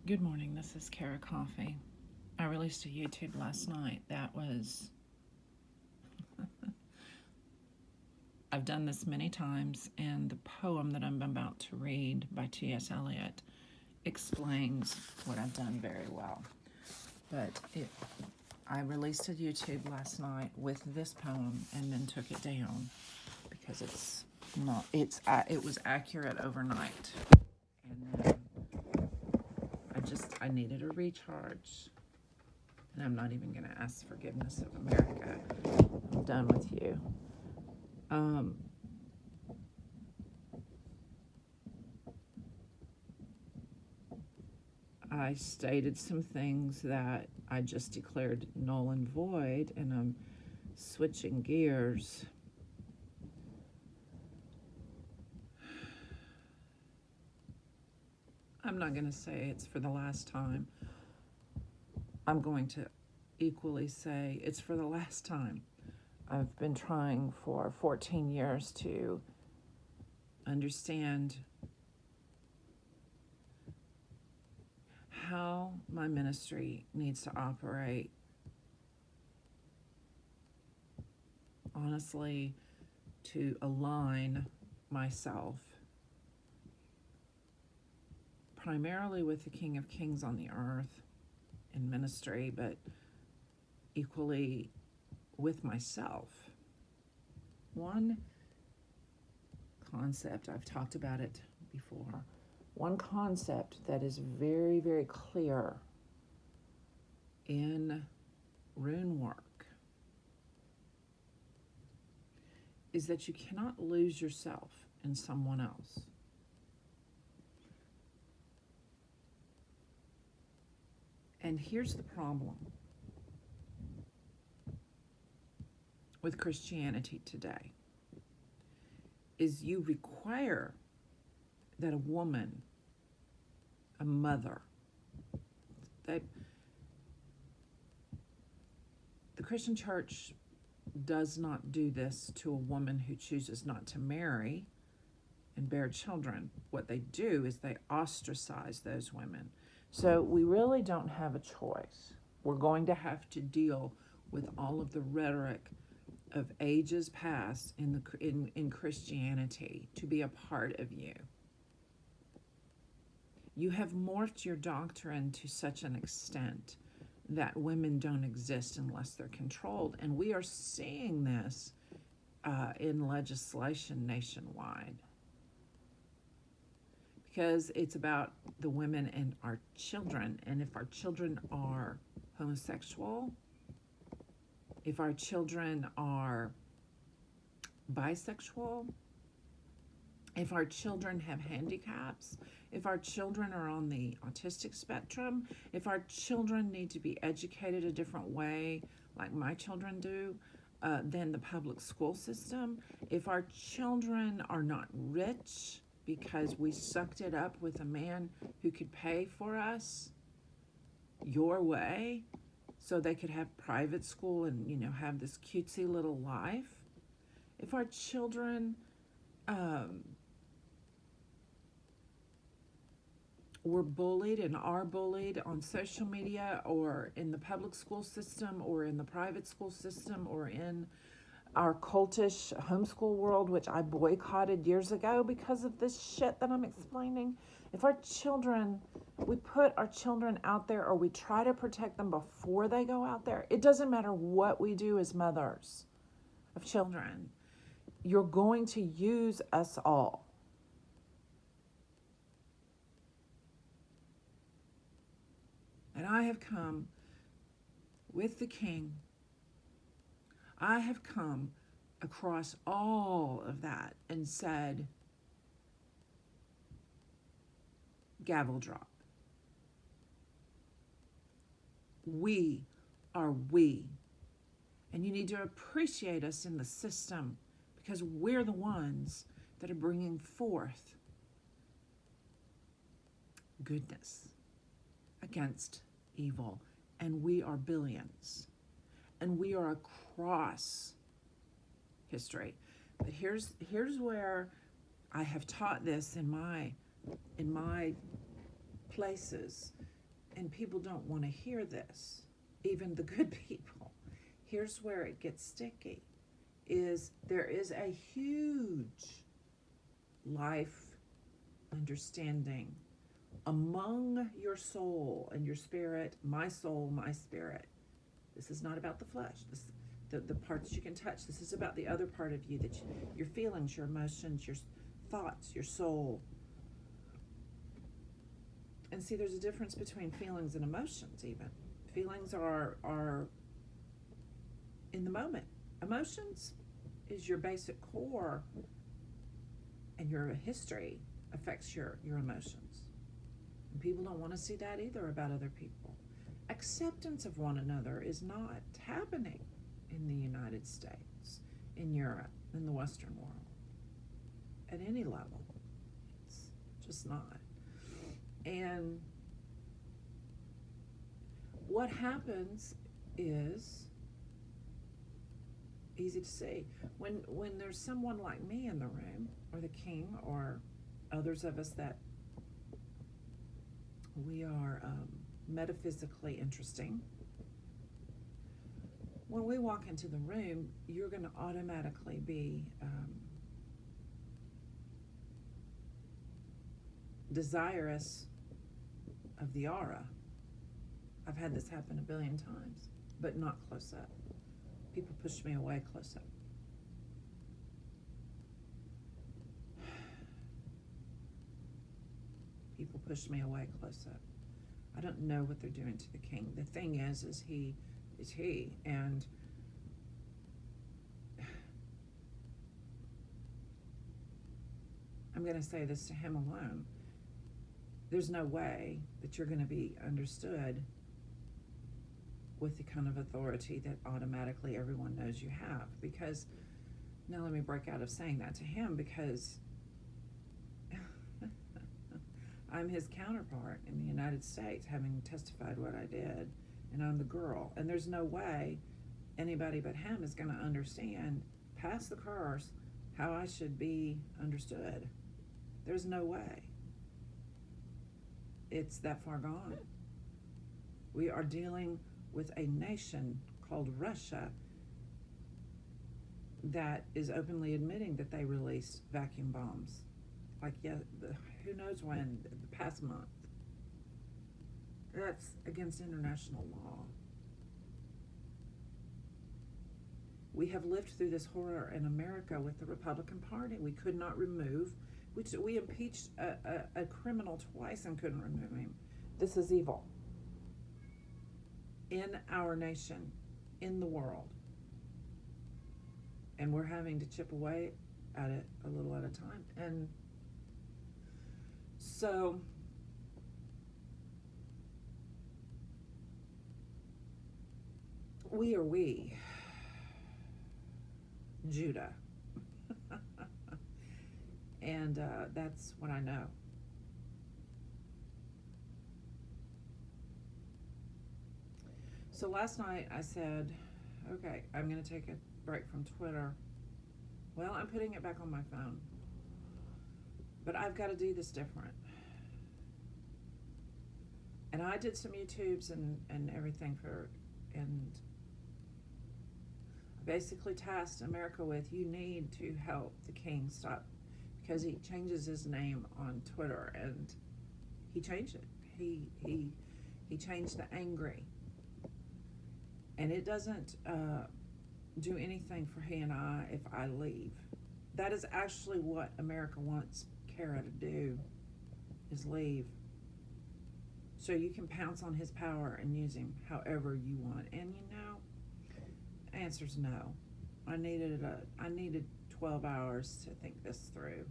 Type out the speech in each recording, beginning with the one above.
Good morning, this is Cara Coffey. I released a YouTube last night that was, I've done this many times, and the poem that I'm about to read by T.S. Eliot explains what I've done very well. I released a YouTube last night with this poem and then took it down because it was accurate overnight. And then I needed a recharge. And I'm not even going to ask forgiveness of America. I'm done with you. I stated some things that I just declared null and void, and I'm switching gears. I'm not going to say it's for the last time. I'm going to equally say it's for the last time. I've been trying for 14 years to understand how my ministry needs to operate. Honestly, to align myself primarily with the King of Kings on the earth in ministry, but equally with myself. One concept, I've talked about it before, one concept that is very, very clear in rune work is that you cannot lose yourself in someone else. And here's the problem with Christianity today is you require that a woman, a mother, that the Christian church does not do this to a woman who chooses not to marry and bear children. What they do is they ostracize those women. So we really don't have a choice. We're going to have to deal with all of the rhetoric of ages past in Christianity to be a part of you. You have morphed your doctrine to such an extent that women don't exist unless they're controlled. And we are seeing this in legislation nationwide. Because it's about the women and our children. And if our children are homosexual, if our children are bisexual, if our children have handicaps, if our children are on the autistic spectrum, if our children need to be educated a different way, like my children do, than the public school system, if our children are not rich because we sucked it up with a man who could pay for us your way so they could have private school and, have this cutesy little life, if our children were bullied and are bullied on social media or in the public school system or in the private school system or in our cultish homeschool world, which I boycotted years ago because of this shit that I'm explaining. If we put our children out there or we try to protect them before they go out there, it doesn't matter what we do as mothers of children. You're going to use us all. And I have come with the King. I have come across all of that and said, gavel drop. We are we. And you need to appreciate us in the system because we're the ones that are bringing forth goodness against evil. And we are billions. And we are across history. But here's where I have taught this in my places And people don't want to hear this, even the good people. Here's where it gets sticky, is there is a huge life understanding among your soul and your spirit, my soul, my spirit. This is not about the flesh, the parts you can touch. This is about the other part of you, your feelings, your emotions, your thoughts, your soul. And see, there's a difference between feelings and emotions even. Feelings are in the moment. Emotions is your basic core, and your history affects your emotions. And people don't want to see that either about other people. Acceptance of one another is not happening in the United States, in Europe, in the Western world, at any level. It's just not. And what happens is easy to see. When there's someone like me in the room, or the king, or others of us that we are metaphysically interesting, when we walk into the room, you're going to automatically be desirous of the aura. I've had this happen a billion times, but not close up. People push me away close up. People push me away close up. I don't know what they're doing to the king. The thing is he, and I'm going to say this to him alone. There's no way that you're going to be understood with the kind of authority that automatically everyone knows you have. Because, now let me break out of saying that to him, because I'm his counterpart in the United States, having testified what I did, and I'm the girl. And there's no way anybody but him is going to understand, past the curse, how I should be understood. There's no way. It's that far gone. We are dealing with a nation called Russia that is openly admitting that they released vacuum bombs. Like, yeah, who knows when, the past month. That's against international law. We have lived through this horror in America with the Republican Party. We could not remove, we impeached a criminal twice and couldn't remove him. This is evil. In our nation, in the world. And we're having to chip away at it a little at a time. And so we, Judah. And that's what I know. So last night I said, okay, I'm going to take a break from Twitter. Well, I'm putting it back on my phone. But I've got to do this different. And I did some YouTubes and everything and I basically tasked America with, you need to help the king stop, because he changes his name on Twitter, and he changed it. He changed the angry. And it doesn't do anything for he and I if I leave. That is actually what America wants Cara to do, is leave. So you can pounce on his power and use him however you want. And you know, the answer's no. I needed 12 hours to think this through.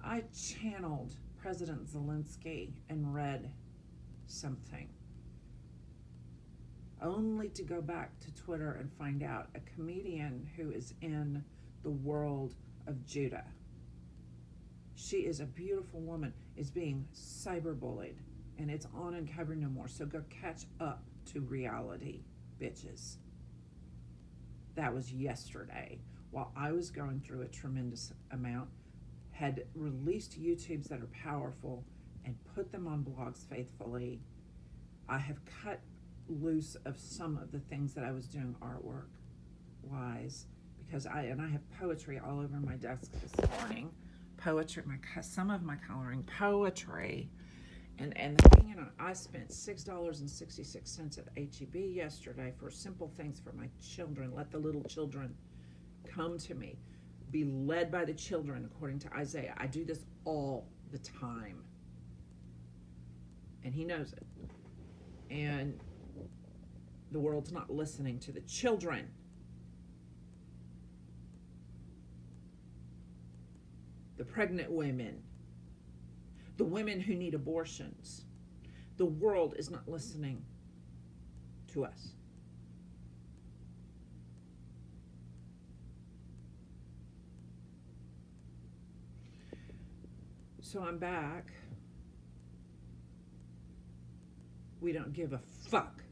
I channeled President Zelensky and read something, only to go back to Twitter and find out a comedian who is in the world of Judah, she is a beautiful woman, is being cyberbullied, and it's on Uncover No More. So go catch up to reality, bitches. That was yesterday, while I was going through a tremendous amount. had released YouTubes that are powerful and put them on blogs faithfully. I have cut loose of some of the things that I was doing artwork wise, because I have poetry all over my desk this morning. Poetry, some of my coloring poetry, and the thing, I spent $6.66 at HEB yesterday for simple things for my children. Let the little children come to me. Be led by the children, according to Isaiah. I do this all the time, and he knows it. And the world's not listening to the children. The pregnant women, the women who need abortions. The world is not listening to us. So I'm back. We don't give a fuck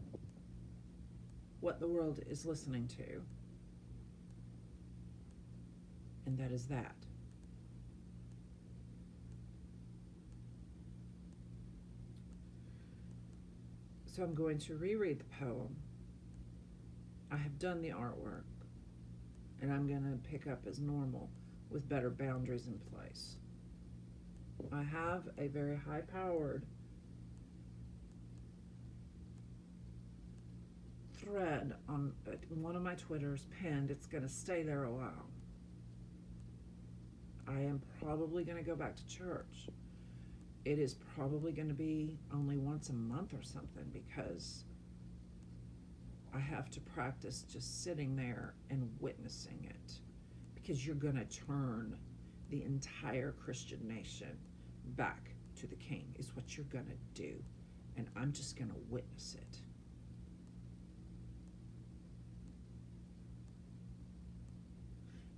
what the world is listening to. And that is that. So I'm going to reread the poem. I have done the artwork, and I'm going to pick up as normal with better boundaries in place. I have a very high-powered thread on one of my Twitters pinned. It's going to stay there a while. I am probably going to go back to church. It is probably going to be only once a month or something, because I have to practice just sitting there and witnessing it, because you're going to turn the entire Christian nation back to the King is what you're going to do, and I'm just going to witness it.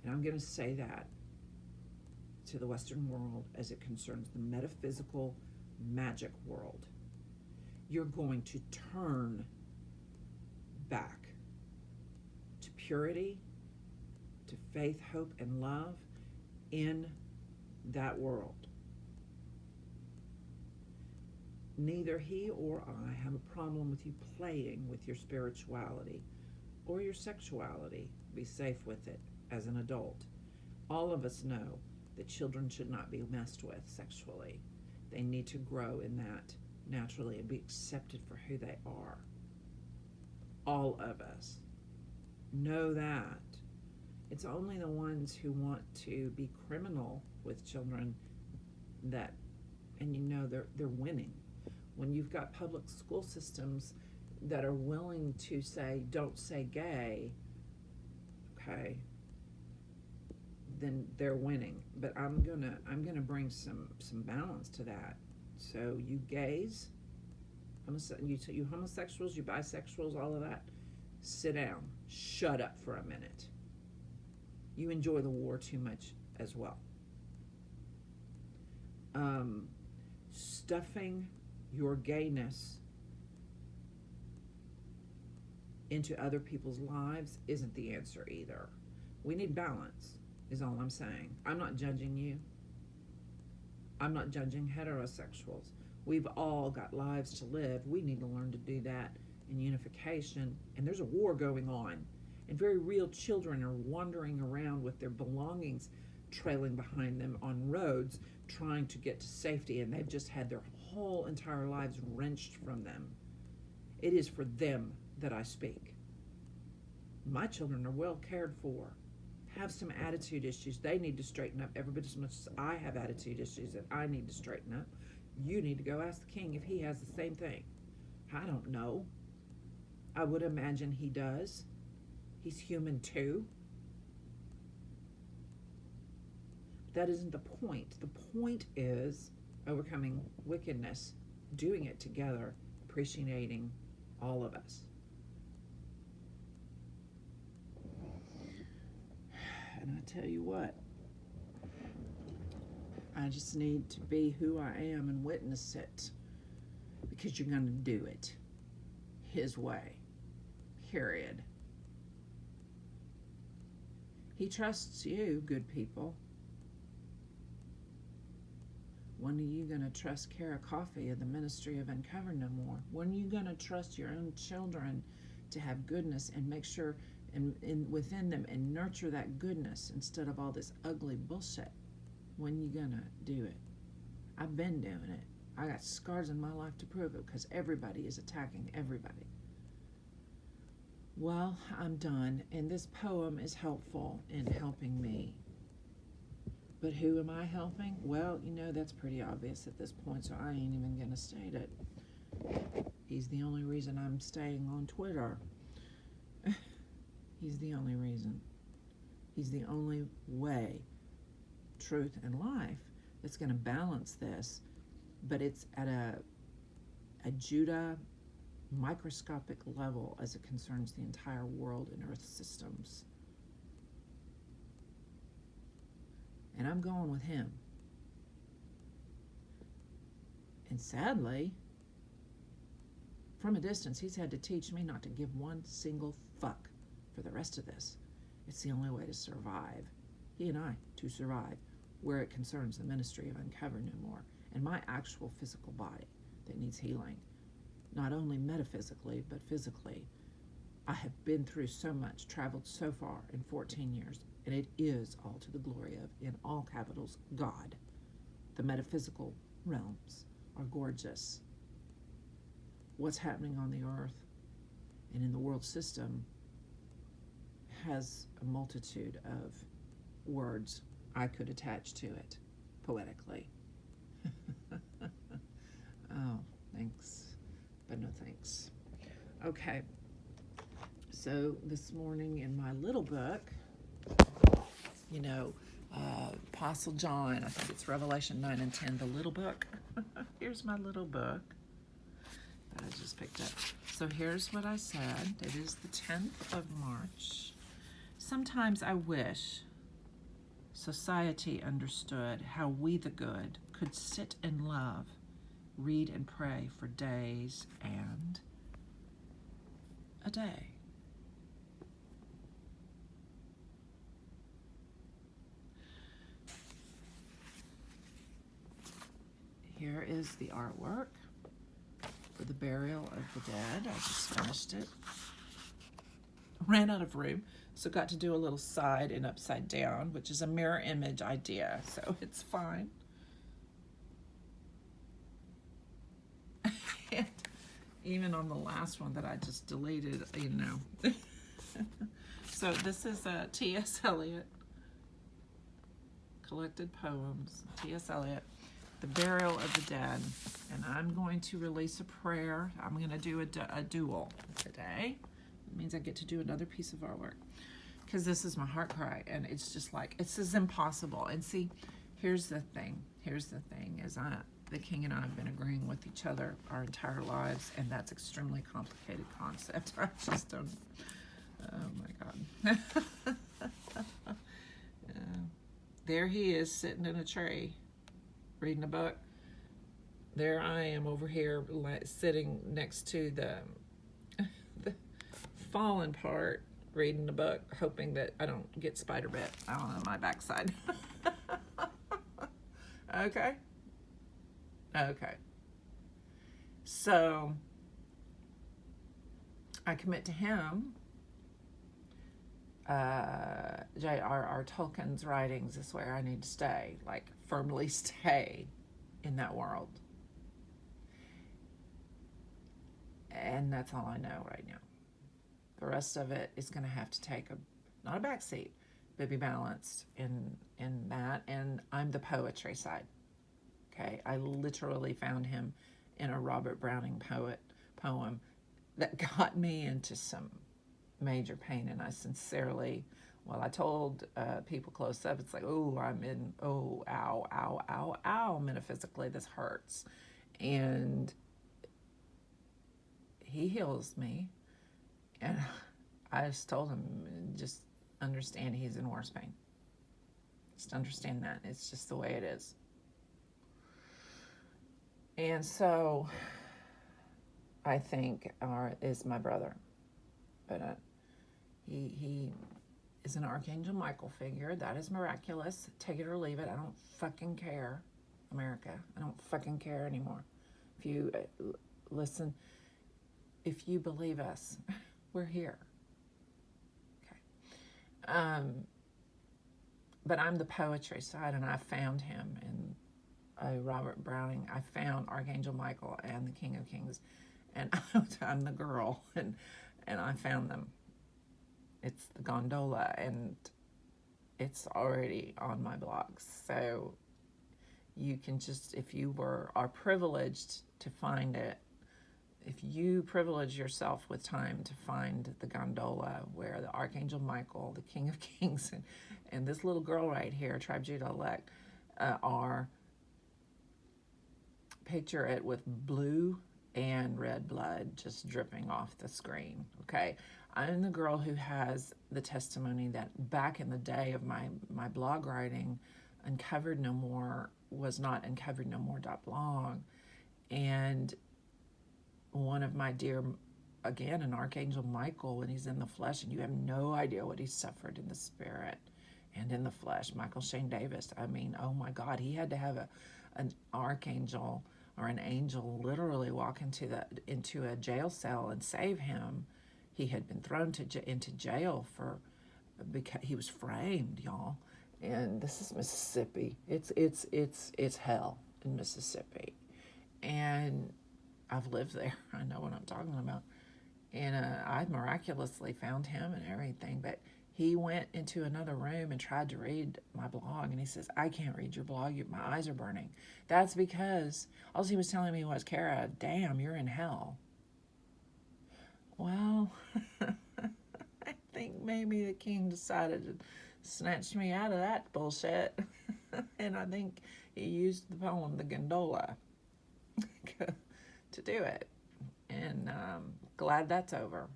And I'm going to say that to the Western world as it concerns the metaphysical magic world. You're going to turn back to purity, to faith, hope, and love in that world. Neither he or I have a problem with you playing with your spirituality or your sexuality. Be safe with it as an adult. All of us know that children should not be messed with sexually. They need to grow in that naturally and be accepted for who they are. All of us know that. It's only the ones who want to be criminal with children that, and they're winning. When you've got public school systems that are willing to say, don't say gay, okay, then they're winning. But I'm gonna bring some balance to that. So you gays, you homosexuals, you bisexuals, all of that, sit down, shut up for a minute. You enjoy the war too much as well. Stuffing your gayness into other people's lives isn't the answer either. We need balance, is all I'm saying. I'm not judging you. I'm not judging heterosexuals. We've all got lives to live. We need to learn to do that in unification. And there's a war going on. And very real children are wandering around with their belongings trailing behind them on roads, trying to get to safety, and they've just had their whole entire lives wrenched from them. It is for them that I speak. My children are well cared for, have some attitude issues they need to straighten up every bit as much as I have attitude issues that I need to straighten up. You need to go ask the King if he has the same thing. I don't know. I would imagine he does. He's human too. That isn't the point. The point is overcoming wickedness, doing it together, appreciating all of us. And I tell you what, I just need to be who I am and witness it, because you're going to do it his way, period. He trusts you, good people. When are you going to trust Cara Coffey of the Ministry of Uncover No More? When are you going to trust your own children to have goodness and make sure within them and nurture that goodness instead of all this ugly bullshit? When you going to do it? I've been doing it. I got scars in my life to prove it because everybody is attacking everybody. Well, I'm done, and this poem is helpful in helping me. But who am I helping? Well, that's pretty obvious at this point, so I ain't even going to state it. He's the only reason I'm staying on Twitter. He's the only reason. He's the only way, truth and life, that's going to balance this, but it's at a Judah microscopic level as it concerns the entire world and earth systems. And I'm going with him. And sadly, from a distance, he's had to teach me not to give one single fuck for the rest of this. It's the only way to survive. He and I, to survive, where it concerns the ministry of Uncover No More and my actual physical body that needs healing. Not only metaphysically, but physically. I have been through so much, traveled so far in 14 years, and it is all to the glory of, in all capitals, God. The metaphysical realms are gorgeous. What's happening on the earth and in the world system has a multitude of words I could attach to it poetically. Oh, thanks, but no thanks. Okay, so this morning in my little book, Apostle John, I think it's Revelation 9 and 10, the little book. Here's my little book that I just picked up. So here's what I said. It is the 10th of March. Sometimes I wish society understood how we the good could sit and love, read and pray for days and a day. Here is the artwork for the Burial of the Dead. I just finished it. Ran out of room, so got to do a little side and upside down, which is a mirror image idea, so it's fine. And even on the last one that I just deleted, So this is T.S. Eliot, collected poems, T.S. Eliot, The Burial of the Dead. And I'm going to release a prayer. I'm going to do a dual today. It means I get to do another piece of artwork because this is my heart cry, and it's just like, it's as impossible. And see, here's the thing is the king and I have been agreeing with each other our entire lives, and that's extremely complicated concept. I just don't, oh my God. There he is sitting in a tree reading a book. There I am over here sitting next to the fallen part, reading the book, hoping that I don't get spider bit. I don't know, my backside. Okay. So I commit to him. J.R.R. Tolkien's writings is where I need to stay, like firmly stay in that world. And that's all I know right now. The rest of it is going to have to take not a back seat, but be balanced in that. And I'm the poetry side. Okay, I literally found him in a Robert Browning poem that got me into some major pain, and I sincerely, I told people close up, it's like, ow, metaphysically this hurts. And he heals me, and I just told him, just understand he's in worse pain. Just understand that. It's just the way it is. And so I think is my brother, but he is an Archangel Michael figure. That is miraculous. Take it or leave it. I don't fucking care. America. I don't fucking care anymore. If you listen, if you believe us, we're here. Okay. But I'm the poetry side, and I found him in Robert Browning. I found Archangel Michael and the King of Kings, and I'm the girl, and I found them. It's the gondola, and it's already on my blogs. So you can just, if you are privileged to find it, if you privilege yourself with time to find the gondola where the Archangel Michael, the King of Kings, and this little girl right here, Tribe Judah elect, are, picture it with blue and red blood just dripping off the screen, okay? I'm the girl who has the testimony that back in the day of my blog writing, Uncovered No More was not uncoverednomore.blog, and one of my dear, again, an Archangel Michael, and he's in the flesh, and you have no idea what he suffered in the spirit and in the flesh. Michael Shane Davis, I mean, oh my God, he had to have an archangel or an angel literally walk into a jail cell and save him. He had been thrown into jail because he was framed, y'all. And this is Mississippi. It's hell in Mississippi, and I've lived there. I know what I'm talking about. And I miraculously found him and everything. But he went into another room and tried to read my blog. And he says, I can't read your blog. My eyes are burning. That's because all he was telling me was, Cara, damn, you're in hell. Well, I think maybe the king decided to snatch me out of that bullshit. And I think he used the poem, The Gondola, to do it. And glad that's over.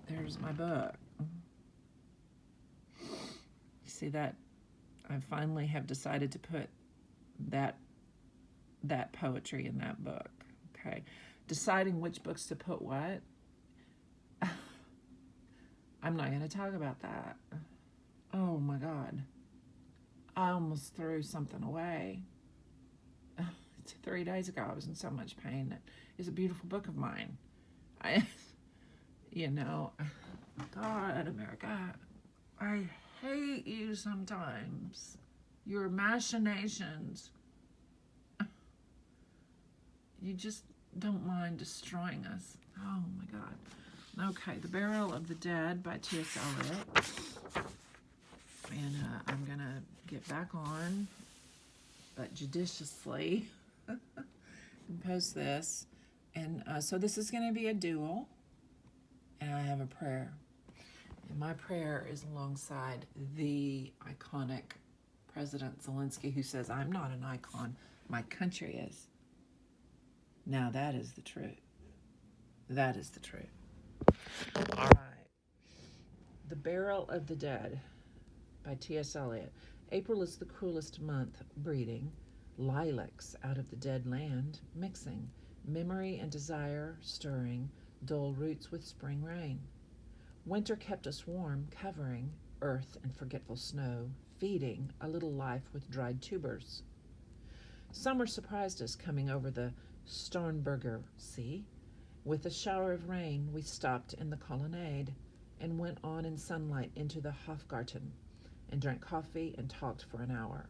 There's my book. You see that? I finally have decided to put that poetry in that book. Okay. Deciding which books to put what? I'm not going to talk about that. Oh my God. I almost threw something away. 3 days ago, I was in so much pain. It's a beautiful book of mine. God, America, I hate you sometimes. Your machinations. You just don't mind destroying us. Oh my God. Okay, The Burial of the Dead by T.S. Eliot. And I'm going to get back on, but judiciously, and post this. And so this is going to be a duel, and I have a prayer. And my prayer is alongside the iconic President Zelensky, who says, I'm not an icon, my country is. Now that is the truth. That is the truth. All right. The Burial of the Dead by T.S. Eliot. April is the cruelest month, breeding lilacs out of the dead land, mixing memory and desire, stirring dull roots with spring rain. Winter kept us warm, covering earth and forgetful snow, feeding a little life with dried tubers. Summer surprised us coming over the Starnberger Sea. With a shower of rain, we stopped in the colonnade and went on in sunlight into the Hofgarten and drank coffee and talked for an hour.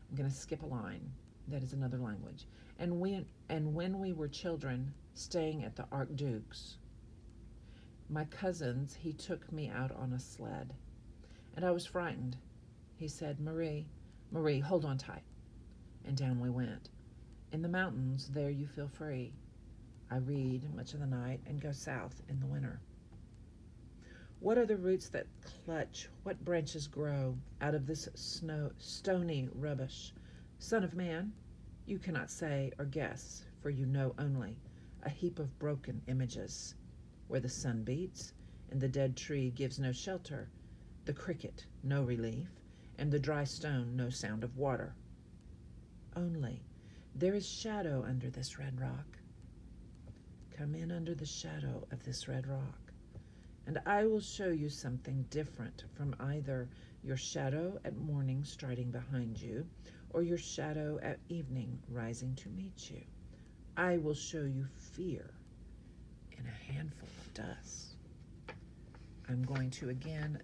I'm going to skip a line. That is another language. And when we were children, staying at the Archduke's, my cousins, he took me out on a sled. And I was frightened. He said, Marie, hold on tight. And down we went. In the mountains, there you feel free. I read much of the night and go south in the winter. What are the roots that clutch? What branches grow out of this stony rubbish? Son of man, you cannot say or guess, for you know only a heap of broken images, where the sun beats, and the dead tree gives no shelter, the cricket no relief, and the dry stone no sound of water. Only there is shadow under this red rock. Come in under the shadow of this red rock, and I will show you something different from either your shadow at morning striding behind you, or your shadow at evening rising to meet you. I will show you fear in a handful of dust. I'm going to again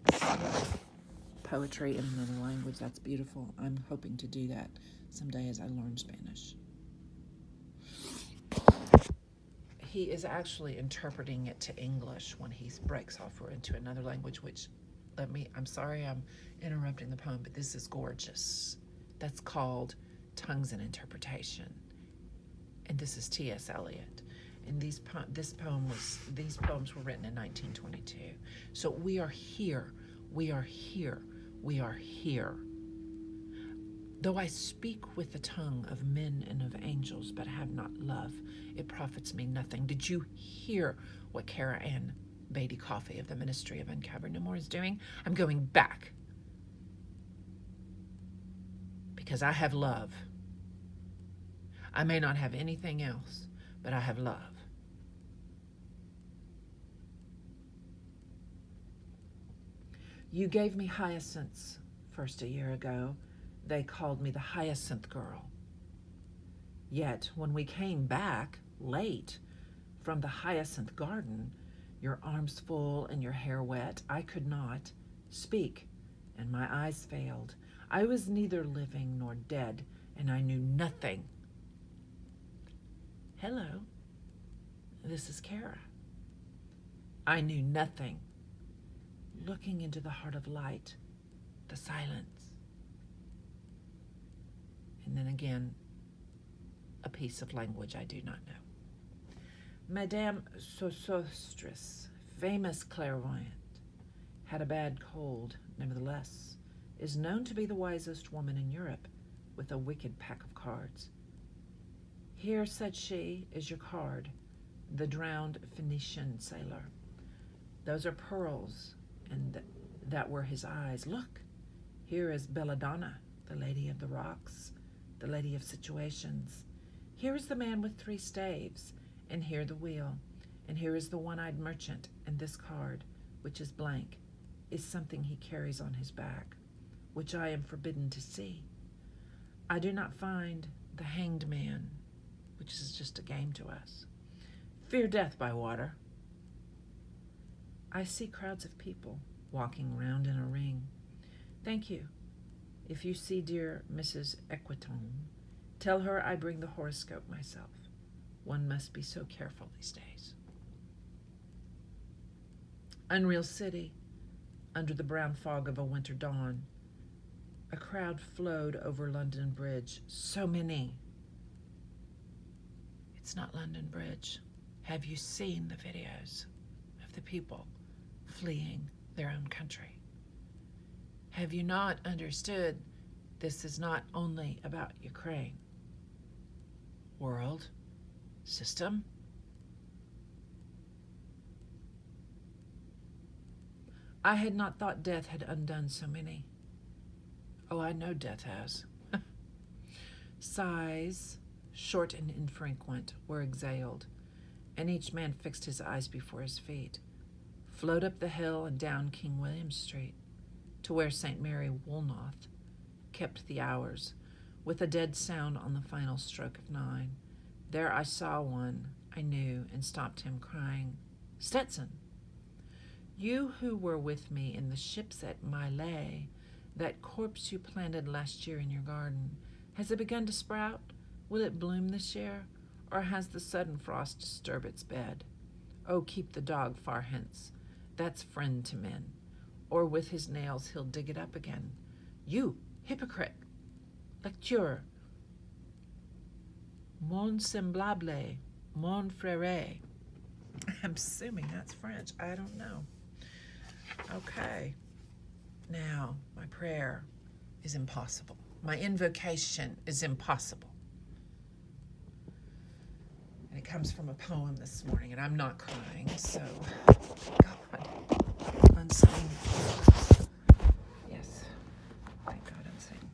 poetry in another language. That's beautiful. I'm hoping to do that someday as I learn Spanish. He is actually interpreting it to English when he breaks off into another language, which I'm sorry I'm interrupting the poem, but this is gorgeous. That's called Tongues and Interpretation. And this is T.S. Eliot. And these poems were written in 1922. So we are here. We are here. We are here. Though I speak with the tongue of men and of angels, but have not love, it profits me nothing. Did you hear what Cara and Beaty-Coffey of the Ministry of Uncovered No More is doing? I'm going back. Because I have love. I may not have anything else, but I have love. You gave me hyacinths first a year ago. They called me the Hyacinth Girl. Yet when we came back late from the Hyacinth Garden, your arms full and your hair wet, I could not speak, and my eyes failed. I was neither living nor dead, and I knew nothing. Hello, this is Cara. I knew nothing. Looking into the heart of light, the silence. And then again, a piece of language I do not know. Madame Sosostris, famous clairvoyant, had a bad cold, nevertheless, is known to be the wisest woman in Europe, with a wicked pack of cards. Here, said she, is your card, the drowned Phoenician sailor. Those are pearls, and that were his eyes. Look, here is Belladonna, the lady of the rocks, the lady of situations. Here is the man with 3 staves, and here the wheel, and here is the one-eyed merchant, and this card, which is blank, is something he carries on his back, which I am forbidden to see. I do not find the hanged man, which is just a game to us. Fear death by water. I see crowds of people walking round in a ring. Thank you. If you see dear Mrs. Equitone, tell her I bring the horoscope myself. One must be so careful these days. Unreal City, under the brown fog of a winter dawn. A crowd flowed over London Bridge. So many. It's not London Bridge. Have you seen the videos of the people fleeing their own country? Have you not understood this is not only about Ukraine? World, system. I had not thought death had undone so many. Oh, I know death has. Sighs, short and infrequent, were exhaled, and each man fixed his eyes before his feet, flowed up the hill and down King William Street, to where St. Mary Woolnoth kept the hours, with a dead sound on the final stroke of 9. There I saw one I knew and stopped him, crying, Stetson, you who were with me in the ships at Mylay, that corpse you planted last year in your garden, has it begun to sprout? Will it bloom this year? Or has the sudden frost disturbed its bed? Oh, keep the dog far hence. That's friend to men. Or with his nails he'll dig it up again. You, hypocrite! Lecture. Mon semblable, mon frère. I'm assuming that's French. I don't know. Okay. Now, my prayer is impossible. My invocation is impossible. And it comes from a poem this morning, and I'm not crying, so, God, I'm saying, yes, thank God I'm saying.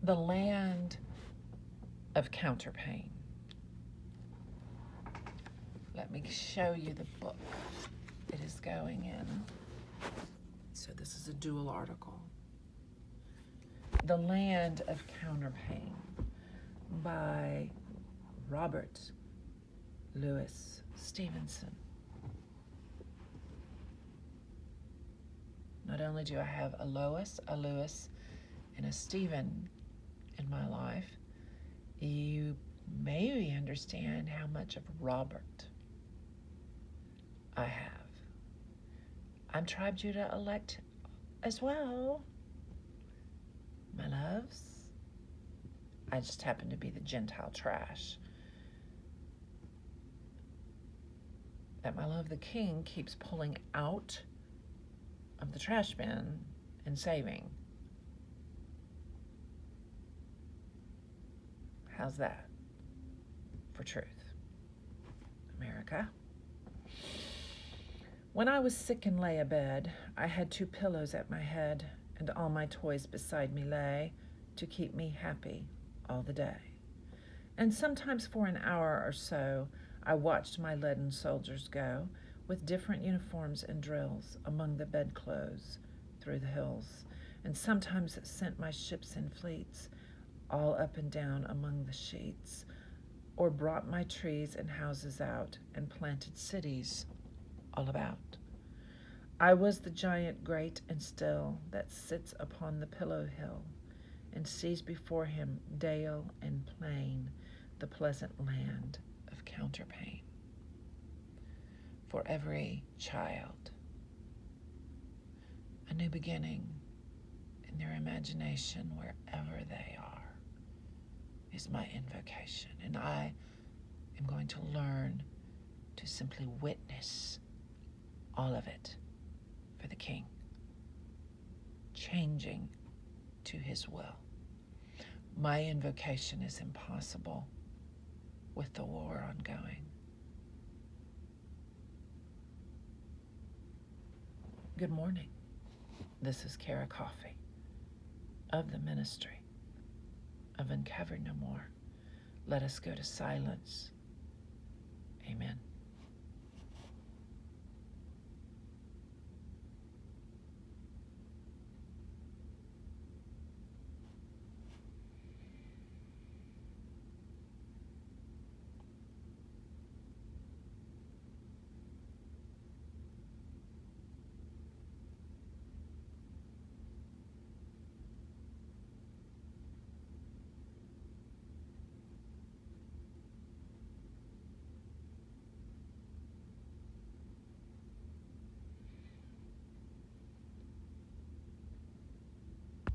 The land of Counterpane. Let me show you the book. it is going in. So this is a dual article. The Land of Counterpane by Robert Louis Stevenson. Not only do I have a Lois, a Lewis, and a Stephen in my life, you maybe understand how much of Robert I have. I'm Tribe Judah elect as well, my loves. I just happen to be the Gentile trash that my love the King keeps pulling out of the trash bin and saving. How's that for truth, America? When I was sick and lay abed, I had 2 pillows at my head, and all my toys beside me lay to keep me happy all the day. And sometimes for an hour or so, I watched my leaden soldiers go with different uniforms and drills among the bedclothes through the hills, and sometimes sent my ships in fleets all up and down among the sheets, or brought my trees and houses out and planted cities all about. I was the giant great and still that sits upon the pillow hill and sees before him dale and plain, the pleasant land of Counterpane. For every child, a new beginning in their imagination wherever they are is my invocation. And I am going to learn to simply witness all of it for the King, changing to his will. My invocation is impossible with the war ongoing. Good morning. This is Cara Coffey of the Ministry of Uncovered No More. Let us go to silence. Amen.